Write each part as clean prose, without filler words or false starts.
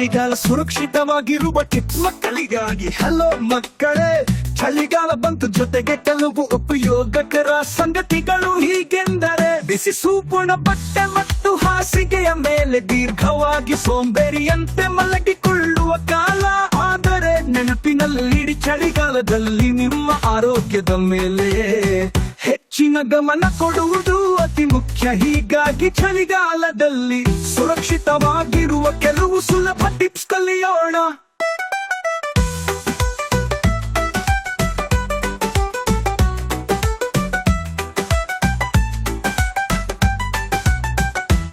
ಚಳಿಗಾಲ ಸುರಕ್ಷಿತವಾಗಿರುವ ಟಿಪ್ಸ್ ಮಕ್ಕಳಿಗಾಗಿ. ಹಲೋ ಮಕ್ಕಳೇ, ಚಳಿಗಾಲ ಬಂತು, ಜೊತೆಗೆ ಕೆಲವು ಉಪಯೋಗಕರ ಸಂಗತಿಗಳು ಹೀಗೆಂದರೆ: ಬಿಸಿ ಸೂಪುಣ ಬಟ್ಟೆ ಮತ್ತು ಹಾಸಿಗೆಯ ಮೇಲೆ ದೀರ್ಘವಾಗಿ ಸೋಂಬೇರಿಯಂತೆ ಮಲಗಿಕೊಳ್ಳುವ ಕಾಲ. ಆದರೆ ನೆನಪಿನಲ್ಲಿಡಿ, ಚಳಿಗಾಲದಲ್ಲಿ ನಿಮ್ಮ ಆರೋಗ್ಯದ ಮೇಲೆ ಹೆಚ್ಚಿನ ಗಮನ ಕೊಡುವುದು ಅತಿ ಮುಖ್ಯ. ಹೀಗಾಗಿ ಚಳಿಗಾಲದಲ್ಲಿ ಸುರಕ್ಷಿತವಾಗಿರುವ ಕೆಲವು ಸುಲಭ ಟಿಪ್ಸ್ ಕಲಿಯೋಣ.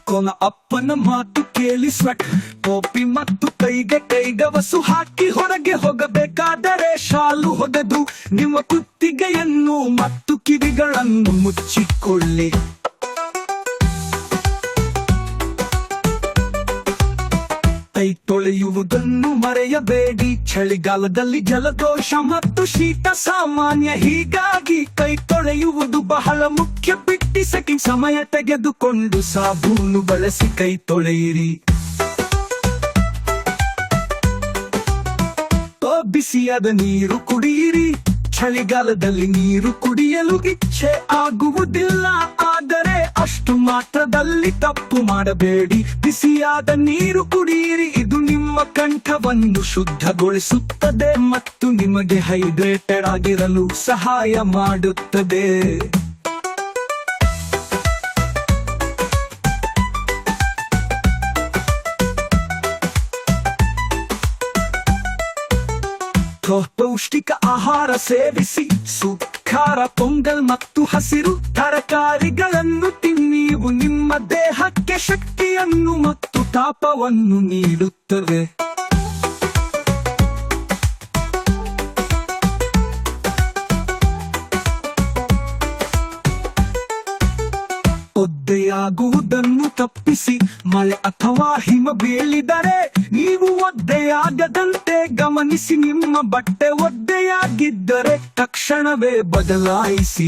ಕೊನ ಅಪ್ಪನ ಮಾತು ಕೇಳಿ ಸ್ವೆಟ್, ಟೋಪಿ ಮತ್ತು ಕೈಗೆ ಕೈಗವಸು ಹಾಕಿ ಹೊರಗೆ ಹೋಗಬೇಕಾದರೆ ಶಾಲು ಹೊಡೆದು ನಿಮ್ಮ ಕುತ್ತಿಗೆಯನ್ನು ಮತ್ತು ಕಿವಿಗಳನ್ನು ಮುಚ್ಚಿಕೊಳ್ಳಿ. ಕೈ ತೊಳೆಯುವುದನ್ನು ಮರೆಯಬೇಡಿ. ಚಳಿಗಾಲದಲ್ಲಿ ಜಲದೋಷ ಮತ್ತು ಶೀತ ಸಾಮಾನ್ಯ, ಹೀಗಾಗಿ ಕೈ ತೊಳೆಯುವುದು ಬಹಳ ಮುಖ್ಯ. ಬಿಟ್ಟಿ ಸೆಕೆಂಡ್ ಸಮಯ ತೆಗೆದುಕೊಂಡು ಸಾಬೂನು ಬಳಸಿ ಕೈ ತೊಳೆಯಿರಿ. ಬಿಸಿಯಾದ ನೀರು ಕುಡಿಯಿರಿ. ಚಳಿಗಾಲದಲ್ಲಿ ನೀರು ಕುಡಿಯಲು ಇಚ್ಛೆ ಆಗುವುದಿಲ್ಲ, ಆದರೆ ಅಷ್ಟು ಮಾತ್ರದಲ್ಲಿ ತಪ್ಪು ಮಾಡಬೇಡಿ. ಬಿಸಿಯಾದ ನೀರು ಕುಡಿಯಿರಿ, ಇದು ನಿಮ್ಮ ಕಂಠವನ್ನು ಶುದ್ಧಗೊಳಿಸುತ್ತದೆ ಮತ್ತು ನಿಮಗೆ ಹೈಡ್ರೇಟೆಡ್ ಆಗಿರಲು ಸಹಾಯ ಮಾಡುತ್ತದೆ. ಪೌಷ್ಟಿಕ ಆಹಾರ ಸೇವಿಸಿ. ಸೂಪ್, ಖಾರ, ಪೊಂಗಲ್ ಮತ್ತು ಹಸಿರು ತರಕಾರಿಗಳನ್ನು ತಿನ್ನಿ. ಇವು ನಿಮ್ಮ ದೇಹಕ್ಕೆ ಶಕ್ತಿಯನ್ನು ಮತ್ತು ತಾಪವನ್ನು ನೀಡುತ್ತವೆ. ಒದ್ದೆಯಾಗುವುದನ್ನು ತಪ್ಪಿಸಿ. ಮಳೆ ಅಥವಾ ಹಿಮ ಬೀಳಿದರೆ ನೀವು ಒದ್ದೆಯಾಗದಂತೆ ಗಮನಿಸಿ. ನಿಮ್ಮ ಬಟ್ಟೆ ಒದ್ದೆಯಾಗಿದ್ದರೆ ತಕ್ಷಣವೇ ಬದಲಾಯಿಸಿ.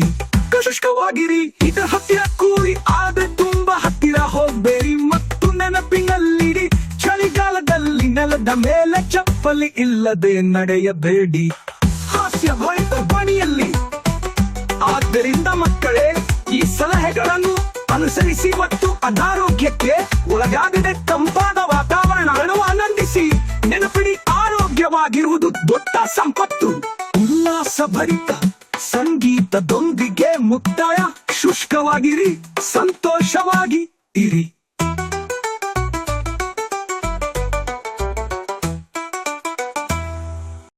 ಶುಷ್ಕವಾಗಿರಿ, ಇದರ ಹತ್ತಿರ ಕೂರಿ, ಆದರೆ ತುಂಬಾ ಹತ್ತಿರ ಹೋಗಬೇಡಿ. ಮತ್ತು ನೆನಪಿನಲ್ಲಿಡಿ, ಚಳಿಗಾಲದಲ್ಲಿ ನೆಲದ ಮೇಲೆ ಚಪ್ಪಲಿ ಇಲ್ಲದೆ ನಡೆಯಬೇಡಿ. ಹಾಸ್ಯಭರಿತ ಧ್ವನಿಯಲ್ಲಿ. ಆದ್ದರಿಂದ ಮಕ್ಕಳೇ, ಈ ಸಲಹೆಗಳನ್ನು ಅನುಸರಿಸಿ ಮತ್ತು ಅನಾರೋಗ್ಯಕ್ಕೆ ಒಳಗಾಗದೆ ತಂಪಾದ ವಾತಾವರಣವನ್ನು ಆನಂದಿಸಿ. ನೆನಪಿಡಿ, ಆರೋಗ್ಯವಾಗಿರುವುದು ದೊಡ್ಡ ಸಂಪತ್ತು. ಉಲ್ಲಾಸಭರಿತ ಸಂಗೀತದೊಂದಿಗೆ ಮುಕ್ತಾಯ. ಶುಷ್ಕವಾಗಿರಿ, ಸಂತೋಷವಾಗಿ ಇರಿ.